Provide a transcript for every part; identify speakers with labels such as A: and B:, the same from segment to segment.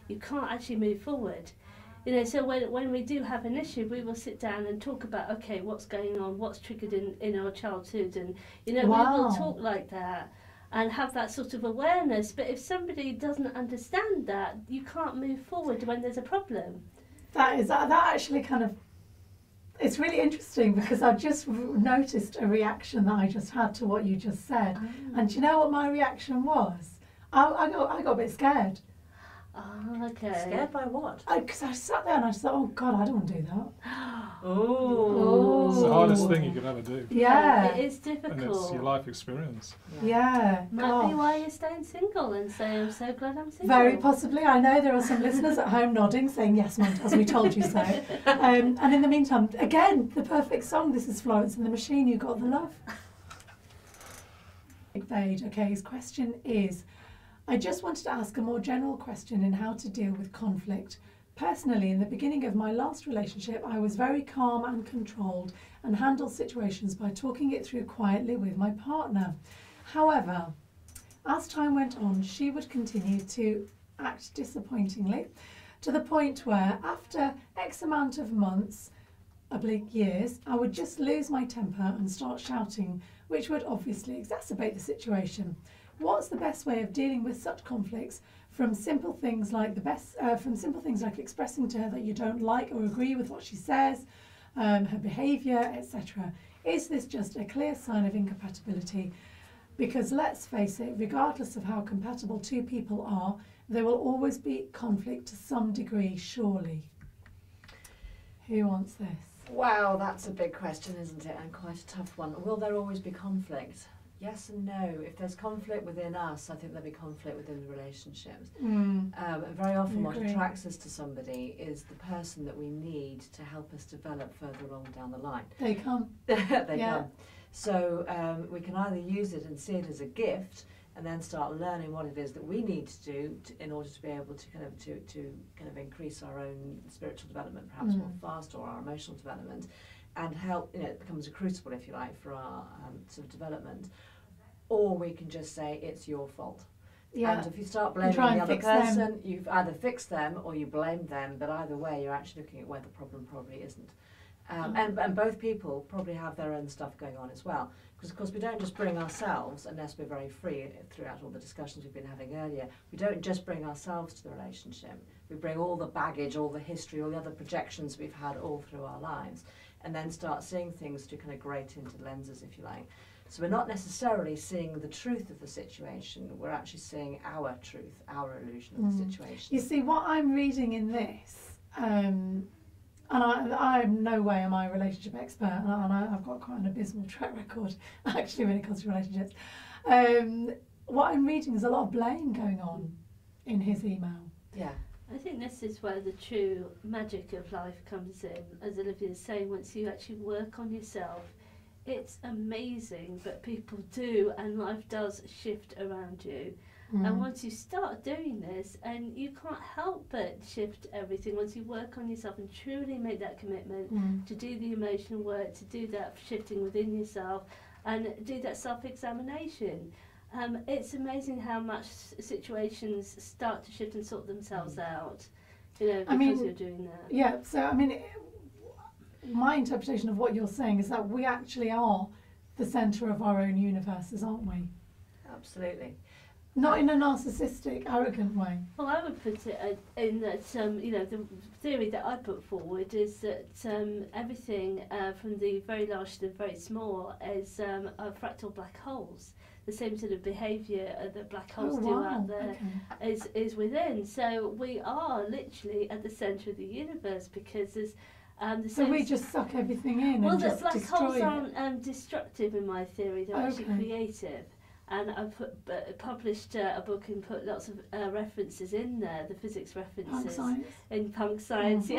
A: you can't actually move forward. So when we do have an issue, we will sit down and talk about, okay, what's going on, what's triggered in our childhood, and we will talk like that and have that sort of awareness. But if somebody doesn't understand that, you can't move forward when there's a problem.
B: That actually kind of, it's really interesting, because I've just noticed a reaction that I just had to what you just said. And do you know what my reaction was? I got a bit scared.
A: Oh, okay.
C: Scared by what?
B: Because I sat there and I just thought, oh God, I don't want to do that.
A: Oh.
D: It's the hardest thing you could ever do.
B: Yeah.
A: It is difficult.
D: And it's your life experience.
B: Yeah.
A: Might be why you're staying single and say, I'm so glad I'm single.
B: Very possibly. I know there are some listeners at home nodding, saying, yes, Mumtaz, we told you so. And in the meantime, again, the perfect song. This is Florence and the Machine, You Got the Love. Okay, his question is, I just wanted to ask a more general question in how to deal with conflict. Personally, in the beginning of my last relationship, I was very calm and controlled and handled situations by talking it through quietly with my partner. However, as time went on, she would continue to act disappointingly, to the point where after X amount of months, years, I would just lose my temper and start shouting, which would obviously exacerbate the situation. What's the best way of dealing with such conflicts, from simple things like expressing to her that you don't like or agree with what she says, her behaviour, etc.? Is this just a clear sign of incompatibility? Because let's face it, regardless of how compatible two people are, there will always be conflict to some degree, surely. Who wants this?
C: Wow, that's a big question, isn't it? And quite a tough one. Will there always be conflict? Yes and no. If there's conflict within us, I think there'll be conflict within the relationships. And very often what attracts us to somebody is the person that we need to help us develop further along down the line.
B: They come.
C: They come. So we can either use it and see it as a gift, and then start learning what it is that we need to do in order to be able to kind of increase our own spiritual development, perhaps more fast, or our emotional development, and help. It becomes a crucible, if you like, for our sort of development. Or we can just say it's your fault. Yeah. And if you start blaming the other person, you've either fixed them or you blame them. But either way, you're actually looking at where the problem probably isn't. And both people probably have their own stuff going on as well. Because, of course, we don't just bring ourselves, unless we're very free throughout all the discussions we've been having earlier, we don't just bring ourselves to the relationship. We bring all the baggage, all the history, all the other projections we've had all through our lives, and then start seeing things to kind of grate into lenses, if you like. So we're not necessarily seeing the truth of the situation, we're actually seeing our truth, our illusion of the situation.
B: You see, what I'm reading in this, and I'm no way am I a relationship expert, and I've got quite an abysmal track record, actually, when it comes to relationships. What I'm reading is a lot of blame going on in his email.
C: Yeah.
A: I think this is where the true magic of life comes in. As Olivia is saying, once you actually work on yourself, it's amazing, but people do, and life does shift around you. And once you start doing this, and you can't help but shift everything, once you work on yourself and truly make that commitment to do the emotional work, to do that shifting within yourself, and do that self-examination, it's amazing how much situations start to shift and sort themselves out, because you're doing that.
B: Yeah, so my interpretation of what you're saying is that we actually are the centre of our own universes, aren't we?
C: Absolutely.
B: Not in a narcissistic, arrogant way.
A: Well, I would put it in that, the theory that I put forward is that everything from the very large to the very small is fractal black holes. The same sort of behaviour that black holes do out there is within. So we are literally at the centre of the universe, because there's
B: so we just suck everything in and just
A: black
B: destroy
A: holes aren't destructive in my theory, they're actually creative. And I published a book and put lots of references in there, the physics references in punk science,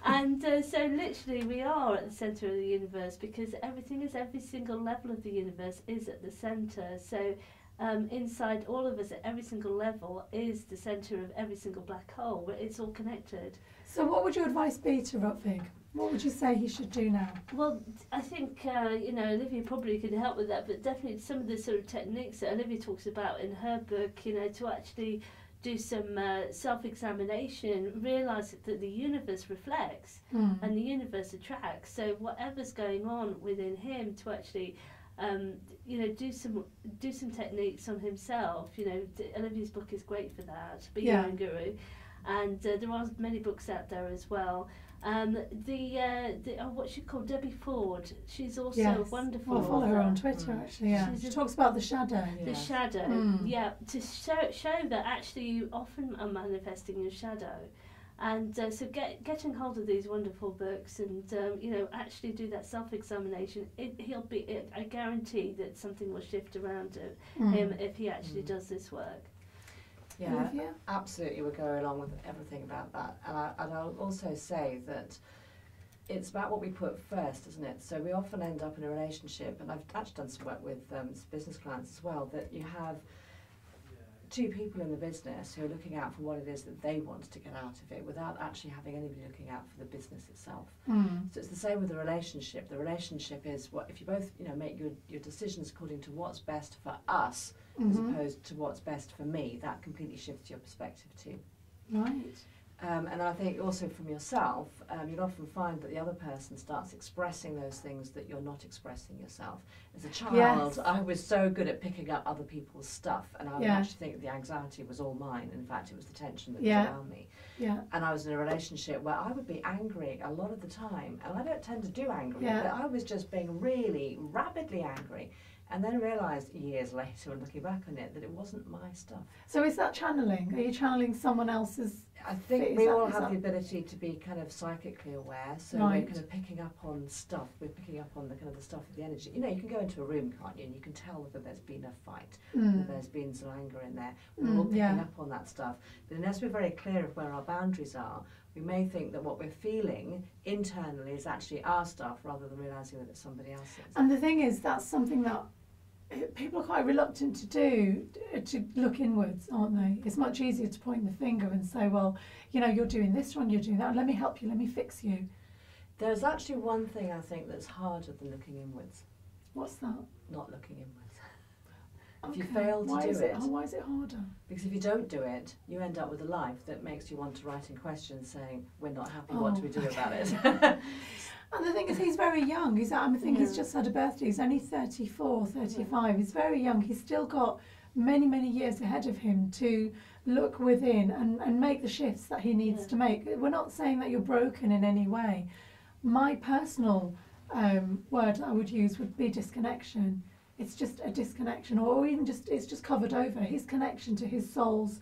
A: And so literally we are at the centre of the universe, because every single level of the universe is at the centre. So inside all of us at every single level is the centre of every single black hole. It's all connected.
B: So what would your advice be to Rutvig? What would you say he should do now?
A: Well, I think, Olivia probably could help with that, but definitely some of the sort of techniques that Olivia talks about in her book, to actually do some self-examination, realise that the universe reflects and the universe attracts. So whatever's going on within him, to actually, do some techniques on himself. Olivia's book is great for that. Be Your Own Guru, and there are many books out there as well. What she called Debbie Ford. She's also wonderful.
B: I'll follow her on Twitter actually. Yeah, she talks about the shadow.
A: The shadow, to show that actually you often are manifesting your shadow, and so getting hold of these wonderful books and actually do that self-examination. I guarantee that something will shift around him if he actually does this work.
C: Yeah, absolutely, we'll go along with everything about that. And I'll also say that it's about what we put first, isn't it? So we often end up in a relationship, and I've actually done some work with business clients as well, that you have two people in the business who are looking out for what it is that they want to get out of it without actually having anybody looking out for the business itself. So it's the same with the relationship. The relationship is what if you both make your decisions according to what's best for us as opposed to what's best for me, that completely shifts your perspective too.
B: Right.
C: And I think also from yourself, you'll often find that the other person starts expressing those things that you're not expressing yourself. As a child, I was so good at picking up other people's stuff, and I would actually think the anxiety was all mine. In fact, it was the tension that was around me. Yeah. And I was in a relationship where I would be angry a lot of the time, and I don't tend to do angry, but I was just being really rapidly angry. And then realised years later, when looking back on it, that it wasn't my stuff.
B: So is that channeling? Are you channeling someone else's?
C: I think we all have the ability to be kind of psychically aware, so we're kind of picking up on stuff. We're picking up on the kind of the stuff of the energy. You can go into a room, can't you? And you can tell whether there's been a fight, whether there's been some anger in there. We're all picking up on that stuff. But unless we're very clear of where our boundaries are, we may think that what we're feeling internally is actually our stuff, rather than realising that it's somebody else's.
B: And the thing is, that's something that people are quite reluctant to do, to look inwards, aren't they? It's much easier to point the finger and say, well, you're doing this wrong, you're doing that, let me help you, let me fix you.
C: There's actually one thing I think that's harder than looking inwards.
B: What's that?
C: Not looking inwards. If you fail to do it...
B: Why is it harder?
C: Because if you don't do it, you end up with a life that makes you want to write in questions saying, we're not happy, what do we do about it?
B: And the thing is, he's very young. I think he's just had a birthday. He's only 34, 35. He's very young. He's still got many, many years ahead of him to look within and make the shifts that he needs to make. We're not saying that you're broken in any way. My personal word I would use would be disconnection. It's just a disconnection, or even it's just covered over. His connection to his soul's,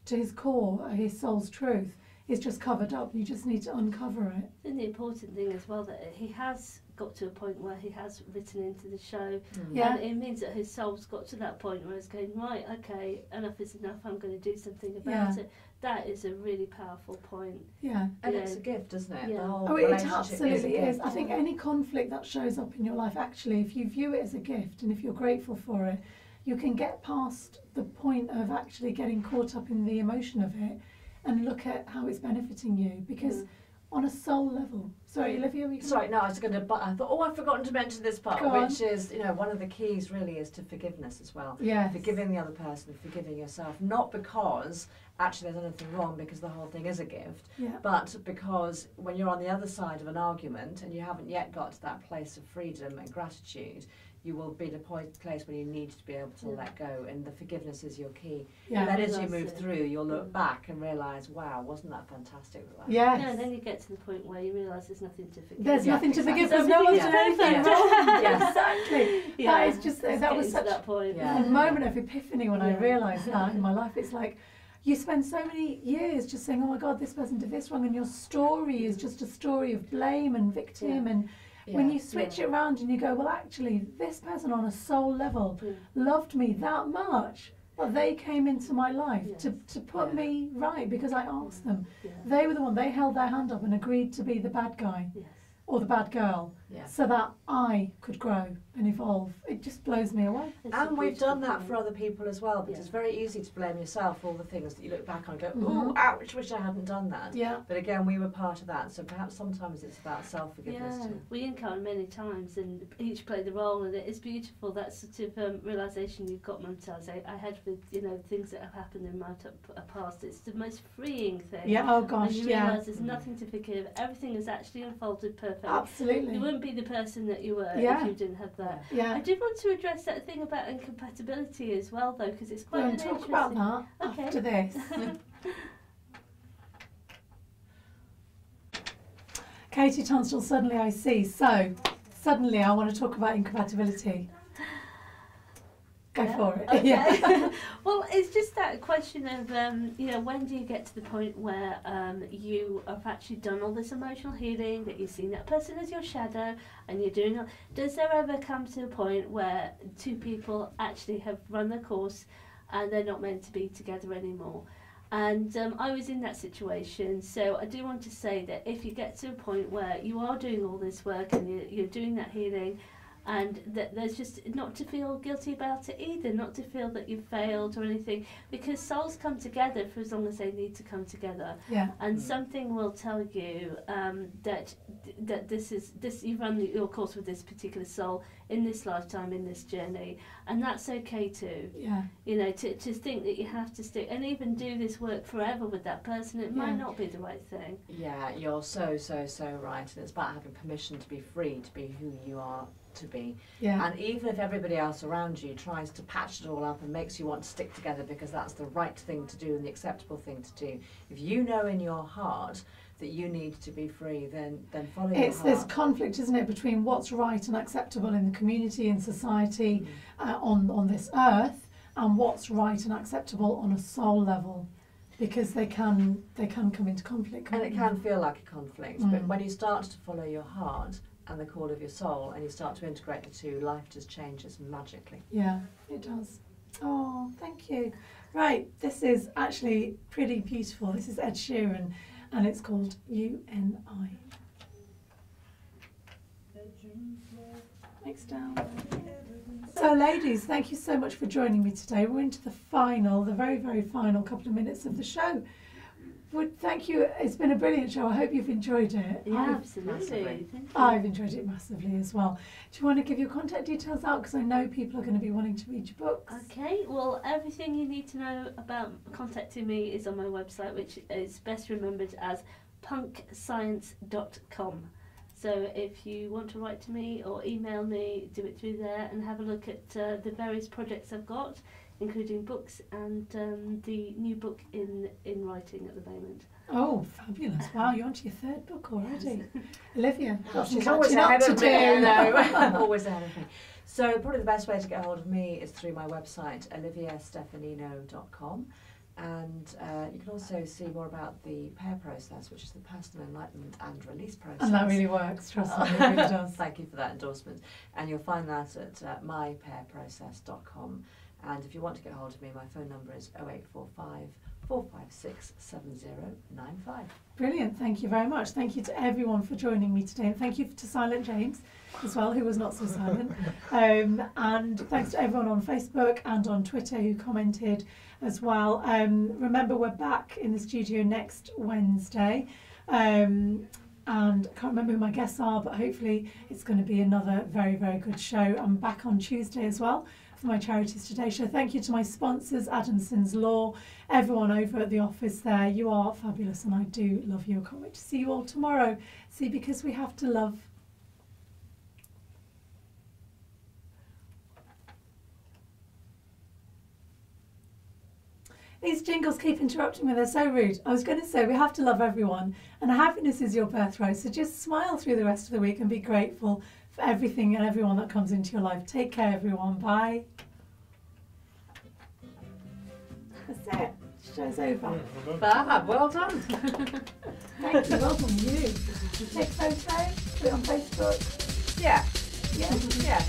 B: to his core, his soul's truth, is just covered up. You just need to uncover it.
A: And the important thing as well, that he has got to a point where he has written into the show, and it means that his soul's got to that point where it's going, right, okay, enough is enough, I'm going to do something about it. That is a really powerful point.
C: Yeah, and it's a gift, isn't it?
A: Yeah.
C: The whole
B: it
C: relationship
B: absolutely
C: is.
B: I think any conflict that shows up in your life, actually, if you view it as a gift and if you're grateful for it, you can get past the point of actually getting caught up in the emotion of it and look at how it's benefiting you, because on a soul level. Sorry, Olivia,
C: I was going to, but I thought, I've forgotten to mention this part, which is, one of the keys really is to forgiveness as well.
B: Yes.
C: Forgiving the other person, forgiving yourself, not because actually there's anything wrong, because the whole thing is a gift, but because when you're on the other side of an argument and you haven't yet got to that place of freedom and gratitude, you will be at a place where you need to be able to let go, and the forgiveness is your key. And then as you move through, you'll look back and realise, wow, wasn't that fantastic?
A: And then you get to the point where you realise there's nothing to forgive.
B: There's nothing to forgive, because no one's done anything wrong. Exactly. That is just, that was such
A: that point.
B: a moment of epiphany when I realised that in my life. It's like, you spend so many years just saying, oh my God, this person did this wrong, and your story is just a story of blame and victim, and when you switch it around and you go, well, actually, this person on a soul level loved me that much, but they came into my life to put me right because I asked them. They were the one, they held their hand up and agreed to be the bad guy or the bad girl.
C: Yeah.
B: so that I could grow and evolve. It just blows me away.
A: It's a
C: And we've done
A: beautiful
C: that for
A: thing.
C: other people as well, because
A: Yeah.
C: it's very easy to blame yourself for all the things that you look back on and go,
B: Mhm.
C: oh, ouch, wish I hadn't done that.
B: Yeah.
C: But again, we were part of that, so perhaps sometimes it's about self-forgiveness
A: Yeah,
C: too.
A: we encounter many times and each played a role, and it is beautiful, that sort of realisation you've got, Mumtaz. I had with, things that have happened in my past. It's the most freeing thing.
B: Yeah, oh gosh,
A: When you
B: yeah.
A: realise there's nothing to forgive, everything has actually unfolded perfectly.
B: Absolutely.
A: You wouldn't be the person that you were
B: Yeah.
A: if you didn't have that.
B: Yeah.
A: I did want to address that thing about incompatibility as well, though, because it's quite
B: We'll
A: an
B: talk about
A: interesting-
B: that
A: Okay.
B: after this. Katie Tunstall, suddenly I see. So, suddenly I want to talk about incompatibility. Go
A: Yeah.
B: for it.
A: Okay.
B: Yeah.
A: Well, it's just that question of, when do you get to the point where you have actually done all this emotional healing, that you've seen that person as your shadow, and you're doing it. Does there ever come to a point where two people actually have run their course and they're not meant to be together anymore? And I was in that situation, so I do want to say that if you get to a point where you are doing all this work and you're doing that healing, and that there's just not to feel guilty about it either, not to feel that you've failed or anything, because souls come together for as long as they need to come together,
B: Yeah.
A: and something will tell you that this you've run your course with this particular soul in this lifetime, in this journey, and that's okay too.
B: Yeah.
A: To think that you have to stick and even do this work forever with that person, it
B: Yeah.
A: might not be the right thing.
C: Yeah, you're so right, and it's about having permission to be free, to be who you are to be.
B: Yeah.
C: And even if everybody else around you tries to patch it all up and makes you want to stick together because that's the right thing to do and the acceptable thing to do, if you know in your heart that you need to be free, then follow your
B: It's this
C: heart.
B: conflict, isn't it, between what's right and acceptable in the community and society on this earth, and what's right and acceptable on a soul level, because they can come into conflict.
C: And
B: can't
C: it
B: they?
C: can feel like a conflict, but
B: Mm.
C: when you start to follow your heart and the call of your soul, and you start to integrate the two, life just changes magically.
B: Yeah, it does. Oh, thank you. Right, this is actually pretty beautiful. This is Ed Sheeran, and it's called You and I. Next down. So, ladies, thank you so much for joining me today. We're into the very, very final couple of minutes of the show. Thank you. It's been a brilliant show. I hope you've enjoyed it.
A: Yeah, absolutely.
C: massively.
A: Thank you.
B: I've enjoyed it massively as well. Do you want to give your contact details out? Because I know people are going to be wanting to read your books.
A: Okay, well, everything you need to know about contacting me is on my website, which is best remembered as punkscience.com. So if you want to write to me or email me, do it through there and have a look at the various projects I've got, including books and the new book in writing at the moment.
B: Oh, fabulous. Wow, you're on to your third book already. Olivia, got some
C: She's always
B: catching up
C: ahead
B: to
C: of
B: do.
C: me. I know. Always ahead of me. So probably the best way to get hold of me is through my website, oliviastefanino.com. And you can also see more about the PAIR process, which is the personal enlightenment and release process.
B: And that really works, trust me, it really does.
C: Thank you for that endorsement. And you'll find that at mypairprocess.com. And if you want to get hold of me, my phone number is 0845 456 7095.
B: Brilliant, thank you very much. Thank you to everyone for joining me today. And thank you to Silent James as well, who was not so silent. And thanks to everyone on Facebook and on Twitter who commented as well. Remember, we're back in the studio next Wednesday. And I can't remember who my guests are, but hopefully it's going to be another very, very good show. I'm back on Tuesday as well for my Charities Today show. Thank you to my sponsors, Adamson's Law, everyone over at the office there. You are fabulous and I do love you. I can't wait to see you all tomorrow. See, because we have to love. These jingles keep interrupting me, they're so rude. I was going to say we have to love everyone, and happiness is your birthright, so just smile through the rest of the week and be grateful for everything and everyone that comes into your life. Take care, everyone. Bye. That's it. Show's over.
C: Fab, well done.
B: Thank you. Well done, you. Take photos, put it on Facebook.
C: Yeah,
B: Yeah.
C: yeah.